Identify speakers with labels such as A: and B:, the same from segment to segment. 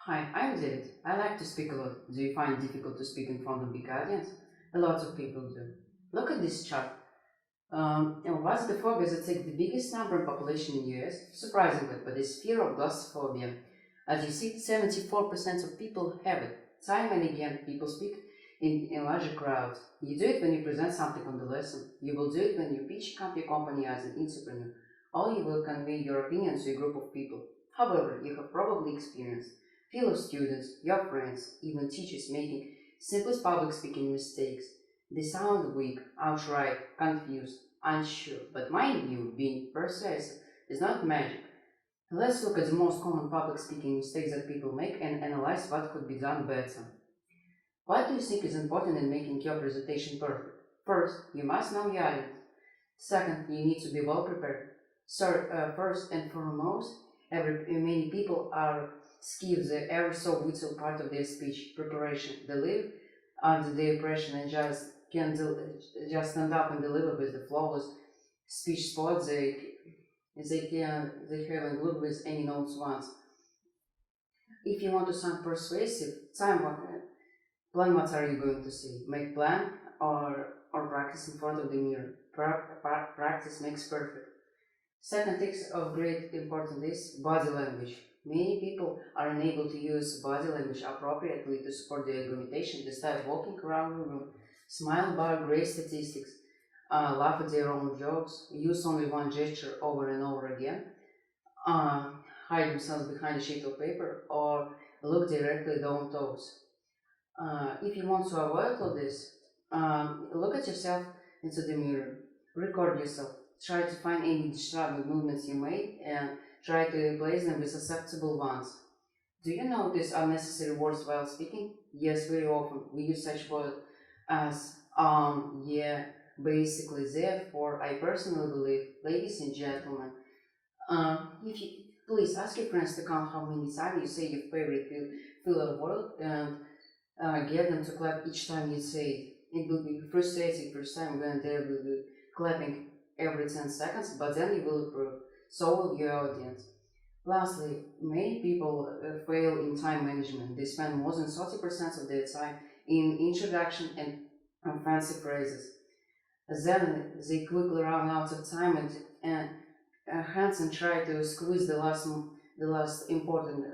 A: Hi, I'm David. I like to speak a lot. Do you find it difficult to speak in front of big audience? A lot of people do. Look at this chart. What's the phobia that takes the biggest number in population in US? Surprisingly, but it's fear of glossophobia. As you see, 74% of people have it. Time and again, people speak in larger crowds. You do it when you present something on the lesson. You will do it when you pitch your company as an entrepreneur. Or you will convey your opinion to a group of people. However, you have probably experienced fellow students, your friends, even teachers making simplest public speaking mistakes. They sound weak, outright, confused, unsure, but mind you, being persuasive is not magic. Let's look at the most common public speaking mistakes that people make and analyze what could be done better. What do you think is important in making your presentation perfect? First, you must know your audience. Second, you need to be well prepared. Third, first and foremost, many people are skip the ever so vital part of their speech preparation. They live under the impression and just stand up and deliver with the flawless speech spot they haven't looked with any notes once. If you want to sound persuasive, plan what are you going to say. Make plan or practice in front of the mirror. Practice makes perfect. Second thing of great importance is body language. Many people are unable to use body language appropriately to support their argumentation. They start walking around the room, smile bar great statistics, laugh at their own jokes, use only one gesture over and over again, uh, hide themselves behind a sheet of paper, or look directly down toes. If you want to avoid all this, look at yourself into the mirror, record yourself, try to find any distracting movements you made and try to replace them with acceptable ones. Do you notice unnecessary words while speaking? Yes, very often we use such words as yeah, basically, therefore, I personally believe, ladies and gentlemen, if you please ask your friends to count how many times you say your favorite filler word and get them to clap each time you say it. It will be frustrating first time when they will be clapping every 10 seconds, but then you will improve. So will your audience. Lastly, many people fail in time management. They spend more than 30% of their time in introduction and fancy phrases. Then they quickly run out of time and hence and try to squeeze the last important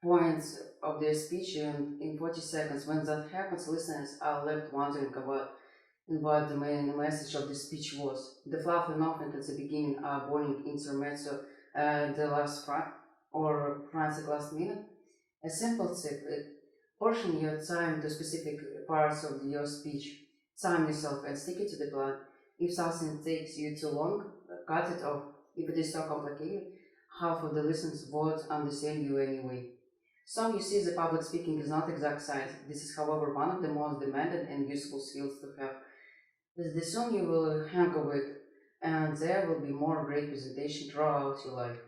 A: points of their speech in 40 seconds. When that happens, listeners are left wondering about what the main message of the speech was. The fluffy nothing at the beginning are boring intermezzo the last or frantic last minute. A simple tip, portion your time to specific parts of your speech. Time yourself and stick it to the plan. If something takes you too long, cut it off. If it is so complicated, half of the listeners won't understand you anyway. So you see the public speaking is not exact science. This is however one of the most demanded and useful skills to have. The soon you will hang with and there will be more great presentation throughout your life.